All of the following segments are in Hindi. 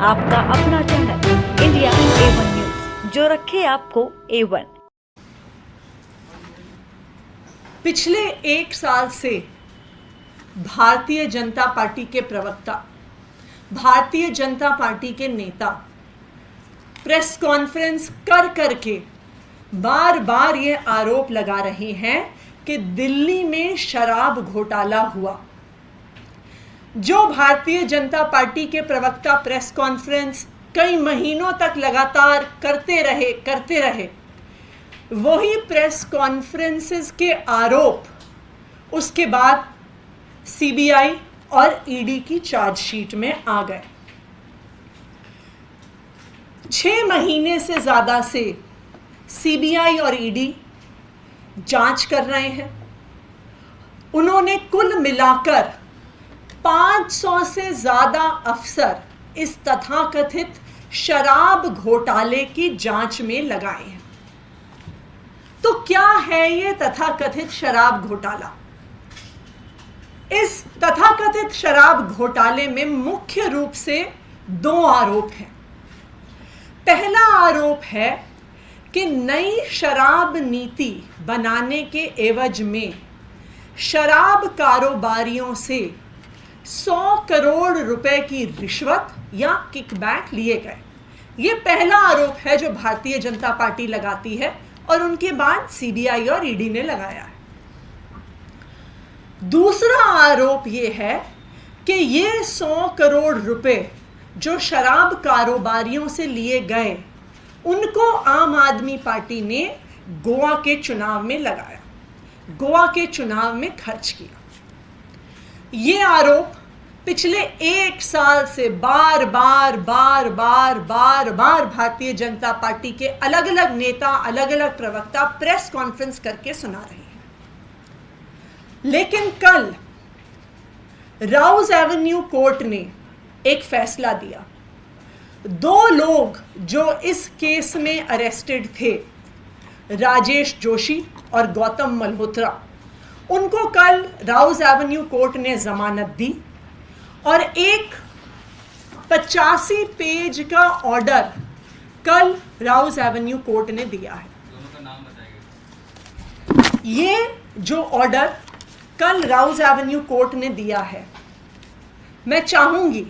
आपका अपना चैनल इंडिया A1 न्यूज, जो रखे आपको A1। पिछले एक साल से भारतीय जनता पार्टी के प्रवक्ता, भारतीय जनता पार्टी के नेता प्रेस कॉन्फ्रेंस कर करके बार बार ये आरोप लगा रहे हैं कि दिल्ली में शराब घोटाला हुआ। जो भारतीय जनता पार्टी के प्रवक्ता प्रेस कॉन्फ्रेंस कई महीनों तक लगातार करते रहे, वही प्रेस कॉन्फ्रेंसेस के आरोप उसके बाद सीबीआई और ईडी की चार्जशीट में आ गए। 6 महीने से ज़्यादा से सीबीआई और ईडी जांच कर रहे हैं। उन्होंने कुल मिलाकर 500 से ज़्यादा अफसर इस तथाकथित शराब घोटाले की जांच में लगाए हैं। तो क्या है ये तथाकथित शराब घोटाला? इस तथाकथित शराब घोटाले में मुख्य रूप से 2 आरोप हैं। पहला आरोप है कि नई शराब नीति बनाने के एवज में शराब कारोबारियों से 100 करोड़ रुपए की रिश्वत या किकबैक लिए गए। ये पहला आरोप है जो भारतीय जनता पार्टी लगाती है और उनके बाद सीबीआई और ईडी ने लगाया है। दूसरा आरोप ये है कि ये 100 करोड़ रुपए जो शराब कारोबारियों से लिए गए, उनको आम आदमी पार्टी ने गोवा के चुनाव में लगाया, गोवा के चुनाव में खर्च किया। ये आरोप पिछले एक साल से बार बार भारतीय जनता पार्टी के अलग अलग नेता, अलग अलग प्रवक्ता प्रेस कॉन्फ्रेंस करके सुना रहे हैं। लेकिन कल राउज एवेन्यू कोर्ट ने एक फैसला दिया। 2 लोग जो इस केस में अरेस्टेड थे, राजेश जोशी और गौतम मल्होत्रा, उनको कल राउज एवेन्यू कोर्ट ने जमानत दी और एक 85 पेज का ऑर्डर कल राउज एवेन्यू कोर्ट ने दिया है। दोनों का नाम बताइए। ये जो ऑर्डर कल राउज एवेन्यू कोर्ट ने दिया है, मैं चाहूंगी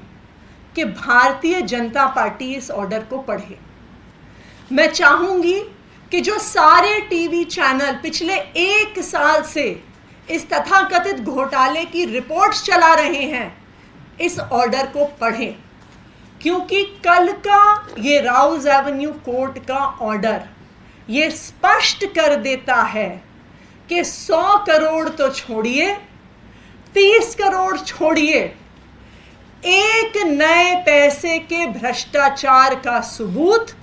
कि भारतीय जनता पार्टी इस ऑर्डर को पढ़े। मैं चाहूंगी कि जो सारे टीवी चैनल पिछले एक साल से इस तथाकथित घोटाले की रिपोर्ट्स चला रहे हैं, इस ऑर्डर को पढ़ें, क्योंकि कल का ये राउज एवेन्यू कोर्ट का ऑर्डर ये स्पष्ट कर देता है कि 100 करोड़ तो छोड़िए, 30 करोड़ छोड़िए, एक नए पैसे के भ्रष्टाचार का सबूत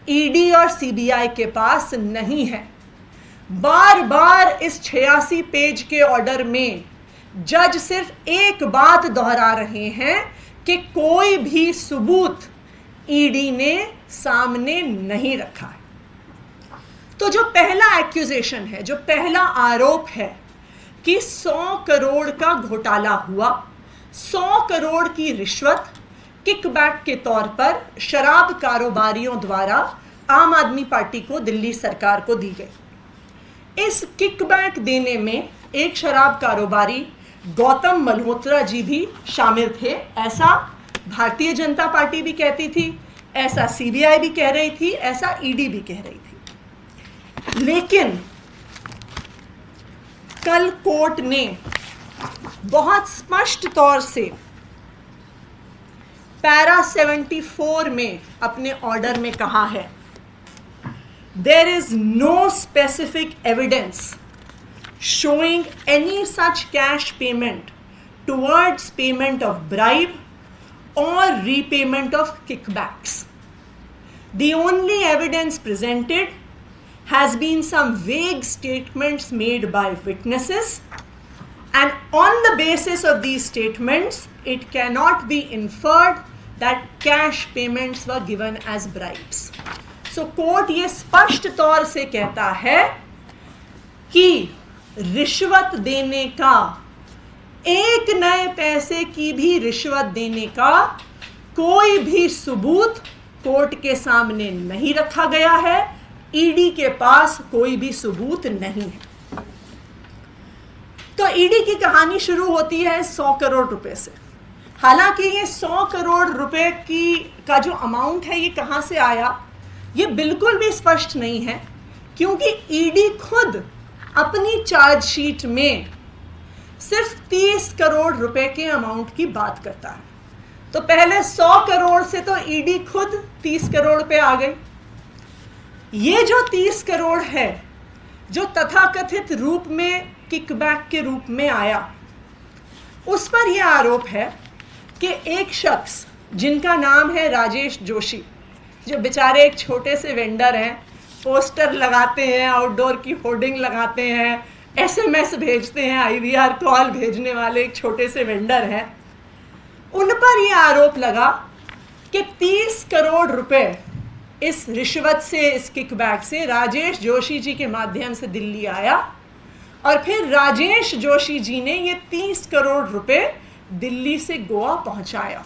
ईडी और सीबीआई के पास नहीं है। बार बार इस 86 पेज के ऑर्डर में जज सिर्फ एक बात दोहरा रहे हैं कि कोई भी सबूत ईडी ने सामने नहीं रखा है। तो जो पहला एक्यूजेशन है, जो पहला आरोप है कि 100 करोड़ का घोटाला हुआ, 100 करोड़ की रिश्वत किकबैक के तौर पर शराब कारोबारियों द्वारा आम आदमी पार्टी को, दिल्ली सरकार को दी गई। इस किकबैक देने में एक शराब कारोबारी गौतम मल्होत्रा जी भी शामिल थे। ऐसा भारतीय जनता पार्टी भी कहती थी, ऐसा सीबीआई भी कह रही थी, ऐसा ईडी भी कह रही थी। लेकिन कल कोर्ट ने बहुत स्पष्ट तौर से पैरा 74 में अपने ऑर्डर में कहा है, there is no specific evidence showing any such cash payment towards payment of bribe or repayment of kickbacks. The only evidence presented has been some vague statements made by witnesses, and on the basis of these statements, it cannot be inferred that cash payments were given as bribes. So court ये स्पष्ट तौर से कहता है कि रिश्वत देने का, एक नए पैसे की भी रिश्वत देने का कोई भी सबूत कोर्ट के सामने नहीं रखा गया है। ईडी के पास कोई भी सबूत नहीं है। तो ईडी की कहानी शुरू होती है 100 करोड़ रुपए से। हालांकि ये 100 करोड़ रुपए का जो अमाउंट है ये कहां से आया, ये बिल्कुल भी स्पष्ट नहीं है, क्योंकि ईडी खुद अपनी चार्जशीट में सिर्फ 30 करोड़ रुपए के अमाउंट की बात करता है। तो पहले 100 करोड़ से तो ईडी खुद 30 करोड़ पे आ गई। ये जो 30 करोड़ है, जो तथाकथित रूप में किकबैक के रूप में आया, उस पर यह आरोप है कि एक शख्स जिनका नाम है राजेश जोशी, जो बेचारे एक छोटे से वेंडर हैं, पोस्टर लगाते हैं, आउटडोर की होर्डिंग लगाते हैं, एसएमएस भेजते हैं, आईवीआर कॉल भेजने वाले एक छोटे से वेंडर हैं, उन पर यह आरोप लगा कि 30 करोड़ रुपए इस रिश्वत से, इस किकबैक से राजेश जोशी जी के माध्यम से दिल्ली आया और फिर राजेश जोशी जी ने ये 30 करोड़ रुपए दिल्ली से गोवा पहुंचाया।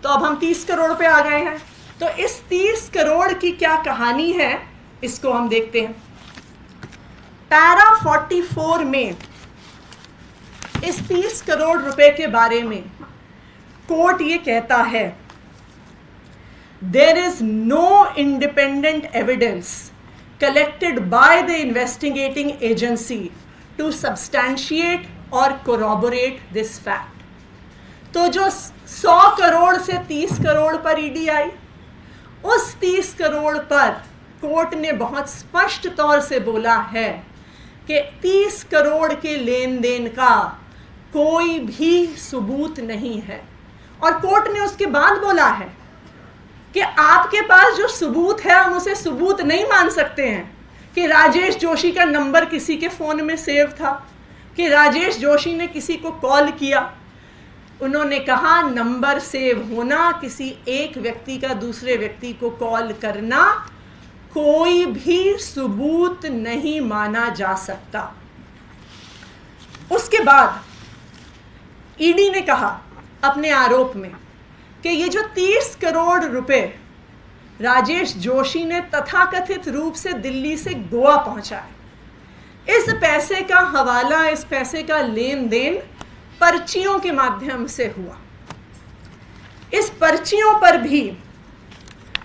तो अब हम 30 करोड़ पे आ गए हैं। तो इस 30 करोड़ की क्या कहानी है, इसको हम देखते हैं। पैरा 44 में इस 30 करोड़ रुपए के बारे में कोर्ट ये कहता है, there is no independent evidence collected by the investigating agency to substantiate or corroborate this fact। तो जो 100 करोड़ से 30 करोड़ पर ईडी आई, उस 30 करोड़ पर कोर्ट ने बहुत स्पष्ट तौर से बोला है कि 30 करोड़ के लेन देन का कोई भी सबूत नहीं है। और कोर्ट ने उसके बाद बोला है कि आपके पास जो सबूत है हम उसे सबूत नहीं मान सकते हैं कि राजेश जोशी का नंबर किसी के फ़ोन में सेव था, कि राजेश जोशी ने किसी को कॉल किया। उन्होंने कहा नंबर सेव होना, किसी एक व्यक्ति का दूसरे व्यक्ति को कॉल करना कोई भी सबूत नहीं माना जा सकता। उसके बाद ईडी ने कहा अपने आरोप में कि ये जो 30 करोड़ रुपए राजेश जोशी ने तथाकथित रूप से दिल्ली से गोवा पहुंचाए, इस पैसे का हवाला, इस पैसे का लेन देन पर्चियों के माध्यम से हुआ। इस पर्चियों पर भी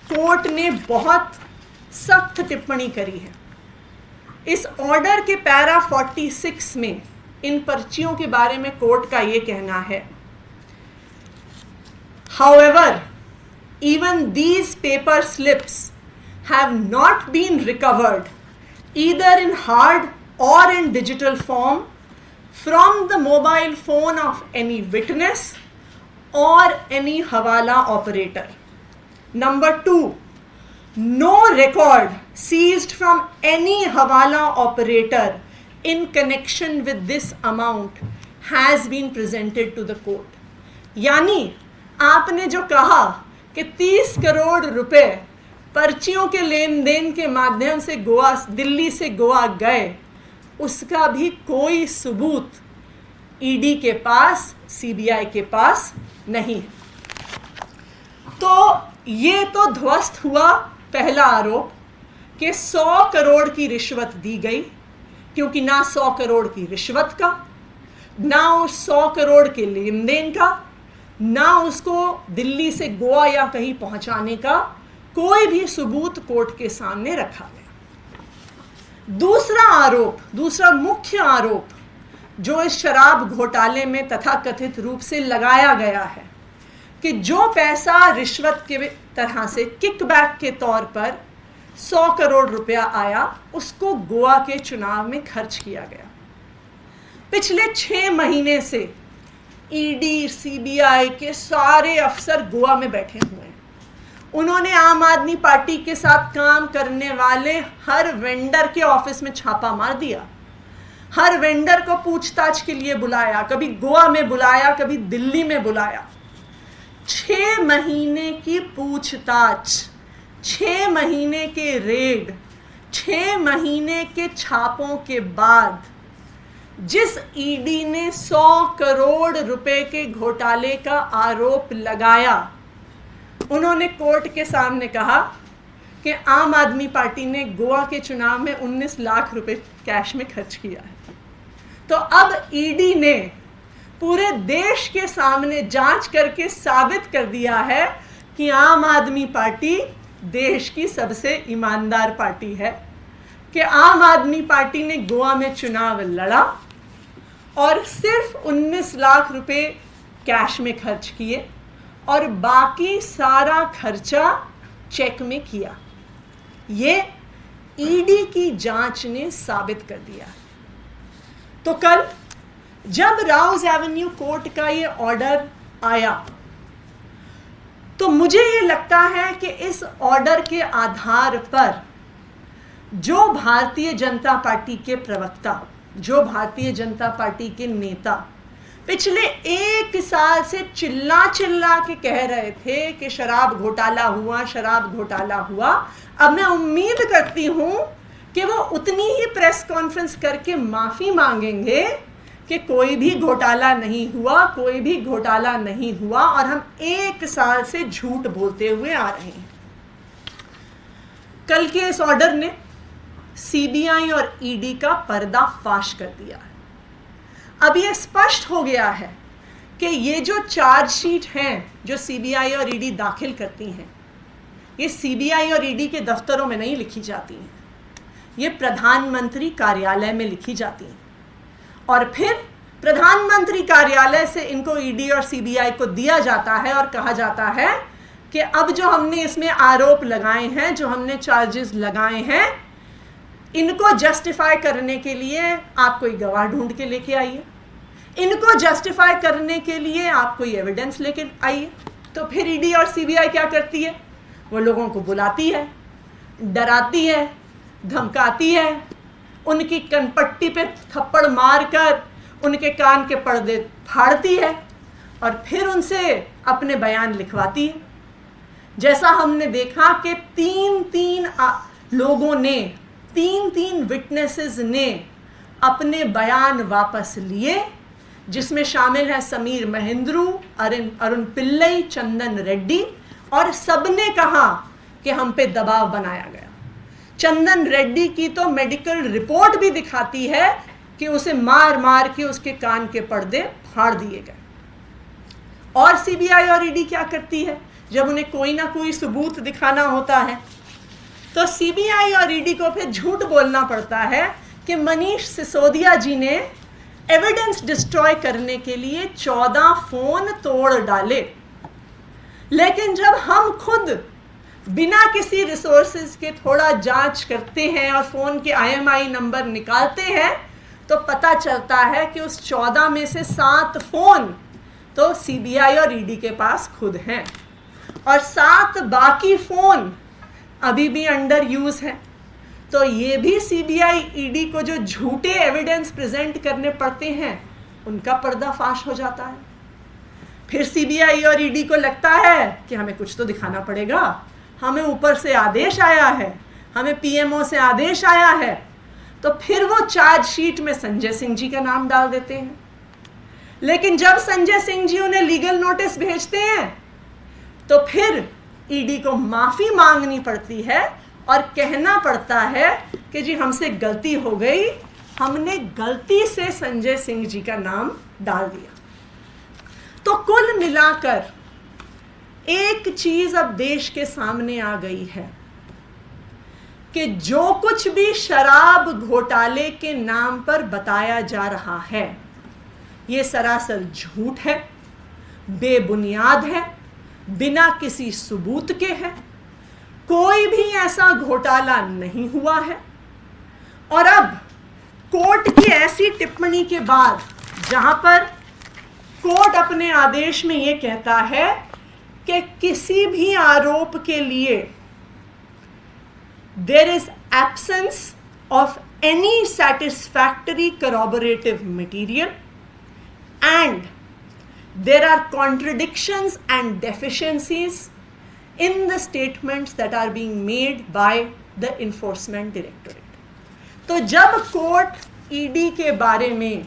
कोर्ट ने बहुत सख्त टिप्पणी करी है। इस ऑर्डर के पैरा 46 में इन पर्चियों के बारे में कोर्ट का ये कहना है, however, even these paper slips have not been recovered either in hard or in digital form from the mobile phone of any witness or any hawala operator. Number 2, no record seized from any hawala operator in connection with this amount has been presented to the court। यानी आपने जो कहा कि 30 करोड़ रुपए पर्चियों के लेन देन के माध्यम से गोवा, दिल्ली से गोवा गए, उसका भी कोई सबूत ईडी के पास, सीबीआई के पास नहीं है। तो ये तो ध्वस्त हुआ पहला आरोप कि 100 करोड़ की रिश्वत दी गई, क्योंकि ना 100 करोड़ की रिश्वत का, ना उस 100 करोड़ के लेन देन का, ना उसको दिल्ली से गोवा या कहीं पहुंचाने का कोई भी सबूत कोर्ट के सामने रखा गया। दूसरा आरोप, दूसरा मुख्य आरोप जो इस शराब घोटाले में तथाकथित रूप से लगाया गया है कि जो पैसा रिश्वत के तरह से किकबैक के तौर पर 100 करोड़ रुपया आया, उसको गोवा के चुनाव में खर्च किया गया। पिछले 6 महीने से ईडी, सीबीआई के सारे अफसर गोवा में बैठे हुए हैं। उन्होंने आम आदमी पार्टी के साथ काम करने वाले हर वेंडर के ऑफिस में छापा मार दिया, हर वेंडर को पूछताछ के लिए बुलाया, कभी गोवा में बुलाया, कभी दिल्ली में बुलाया। 6 महीने की पूछताछ, 6 महीने के रेड, 6 महीने के छापों के बाद जिस ईडी ने 100 करोड़ रुपए के घोटाले का आरोप लगाया, उन्होंने कोर्ट के सामने कहा कि आम आदमी पार्टी ने गोवा के चुनाव में 19 लाख रुपए कैश में खर्च किया है। तो अब ईडी ने पूरे देश के सामने जांच करके साबित कर दिया है कि आम आदमी पार्टी देश की सबसे ईमानदार पार्टी है, कि आम आदमी पार्टी ने गोवा में चुनाव लड़ा और सिर्फ 19 लाख रुपए कैश में खर्च किए और बाकी सारा खर्चा चेक में किया। ये ईडी की जांच ने साबित कर दिया। तो कल जब राउज एवेन्यू कोर्ट का ये ऑर्डर आया तो मुझे ये लगता है कि इस ऑर्डर के आधार पर जो भारतीय जनता पार्टी के प्रवक्ता, जो भारतीय जनता पार्टी के नेता पिछले 1 साल से चिल्ला चिल्ला के कह रहे थे कि शराब घोटाला हुआ, शराब घोटाला हुआ, अब मैं उम्मीद करती हूं कि वो उतनी ही प्रेस कॉन्फ्रेंस करके माफी मांगेंगे कि कोई भी घोटाला नहीं हुआ, कोई भी घोटाला नहीं हुआ और हम 1 साल से झूठ बोलते हुए आ रहे हैं। कल के इस ऑर्डर ने सीबीआई और ईडी का पर्दाफाश कर दिया है। अब ये स्पष्ट हो गया है कि ये जो चार्जशीट हैं जो सीबीआई और ईडी दाखिल करती हैं, ये सीबीआई और ईडी के दफ्तरों में नहीं लिखी जाती हैं, ये प्रधानमंत्री कार्यालय में लिखी जाती हैं और फिर प्रधानमंत्री कार्यालय से इनको ईडी और सीबीआई को दिया जाता है और कहा जाता है कि अब जो हमने इसमें आरोप लगाए हैं, जो हमने चार्जेस लगाए हैं, इनको जस्टिफाई करने के लिए आप कोई गवाह ढूंढ के लेके आइए, इनको जस्टिफाई करने के लिए आप कोई एविडेंस लेके आइए। तो फिर ईडी और सीबीआई क्या करती है? वो लोगों को बुलाती है, डराती है, धमकाती है, उनकी कनपट्टी पे थप्पड़ मारकर उनके कान के पर्दे फाड़ती है और फिर उनसे अपने बयान लिखवाती है। जैसा हमने देखा कि 3 लोगों ने, 3 विटनेसेस ने अपने बयान वापस लिए, जिसमें शामिल है समीर महेंद्रू, अरुण पिल्लई, चंदन रेड्डी, और सबने कहा कि हम पे दबाव बनाया गया। चंदन रेड्डी की तो मेडिकल रिपोर्ट भी दिखाती है कि उसे मार मार के उसके कान के पर्दे फाड़ दिए गए। और सीबीआई और ईडी क्या करती है? जब उन्हें कोई ना कोई सबूत दिखाना होता है तो सीबीआई और ईडी को फिर झूठ बोलना पड़ता है कि मनीष सिसोदिया जी ने एविडेंस डिस्ट्रॉय करने के लिए 14 फोन तोड़ डाले। लेकिन जब हम खुद बिना किसी रिसोर्सेज के थोड़ा जांच करते हैं और फोन के IMEI नंबर निकालते हैं तो पता चलता है कि उस 14 में से 7 फोन तो सीबीआई और ईडी के पास खुद हैं और 7 बाकी फोन अभी भी अंडर यूज है। तो ये भी सीबीआई ईडी को जो झूठे एविडेंस प्रेजेंट करने पड़ते हैं उनका पर्दाफाश हो जाता है। फिर सीबीआई और ईडी को लगता है कि हमें कुछ तो दिखाना पड़ेगा, हमें ऊपर से आदेश आया है, हमें पीएमओ से आदेश आया है, तो फिर वो चार्जशीट में संजय सिंह जी का नाम डाल देते हैं। लेकिन जब संजय सिंह जी उन्हें लीगल नोटिस भेजते हैं तो फिर ईडी को माफी मांगनी पड़ती है और कहना पड़ता है कि जी हमसे गलती हो गई, हमने गलती से संजय सिंह जी का नाम डाल दिया। तो कुल मिलाकर एक चीज अब देश के सामने आ गई है कि जो कुछ भी शराब घोटाले के नाम पर बताया जा रहा है ये सरासर झूठ है, बेबुनियाद है, बिना किसी सबूत के है। कोई भी ऐसा घोटाला नहीं हुआ है। और अब कोर्ट की ऐसी टिप्पणी के बाद जहां पर कोर्ट अपने आदेश में ये कहता है कि किसी भी आरोप के लिए there is absence of any satisfactory corroborative material and there are contradictions and deficiencies in the statements that are being made by the enforcement directorate। तो जब कोर्ट ईडी के बारे में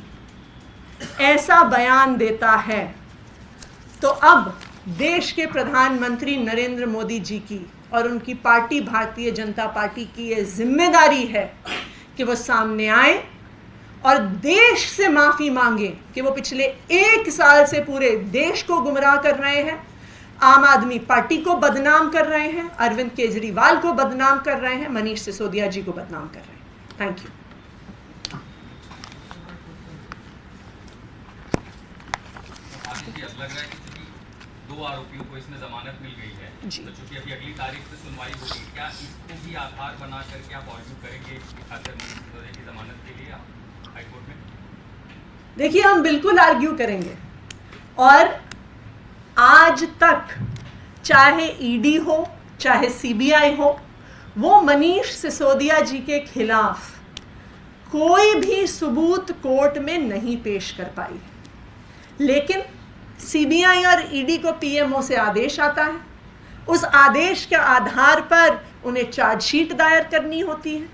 ऐसा बयान देता है तो अब देश के प्रधानमंत्री नरेंद्र मोदी जी की और उनकी पार्टी भारतीय जनता पार्टी की ये जिम्मेदारी है कि वो सामने आए और देश से माफी मांगे कि वो पिछले 1 साल से पूरे देश को गुमराह कर रहे हैं, आम आदमी पार्टी को बदनाम कर रहे हैं, अरविंद केजरीवाल को बदनाम कर रहे हैं, मनीष सिसोदिया जी को बदनाम कर रहे हैं। Thank you. अब लग रहा है कि चूंकि 2 आरोपियों को इसमें जमानत मिल गई है, तो चूंकि अभी अगली तारीख से सुनवाई होगी, क्या इसको भी आधार बना करके आप आर्ग्यू करेंगे खासकर मनीष सिसोदिया की जमानत के लिए हाईकोर्ट में? देखिए, हम बिल्कुल आर्ग्यू करेंगे और आज तक चाहे ईडी हो चाहे सीबीआई हो, वो मनीष सिसोदिया जी के खिलाफ कोई भी सबूत कोर्ट में नहीं पेश कर पाई। लेकिन सीबीआई और ईडी को पीएमओ से आदेश आता है, उस आदेश के आधार पर उन्हें चार्जशीट दायर करनी होती है,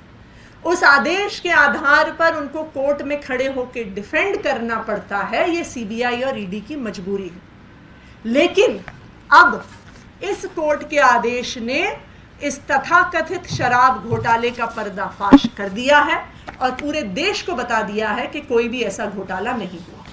उस आदेश के आधार पर उनको कोर्ट में खड़े होकर डिफेंड करना पड़ता है। ये सीबीआई और ईडी की मजबूरी है। लेकिन अब इस कोर्ट के आदेश ने इस तथाकथित शराब घोटाले का पर्दाफाश कर दिया है और पूरे देश को बता दिया है कि कोई भी ऐसा घोटाला नहीं हुआ।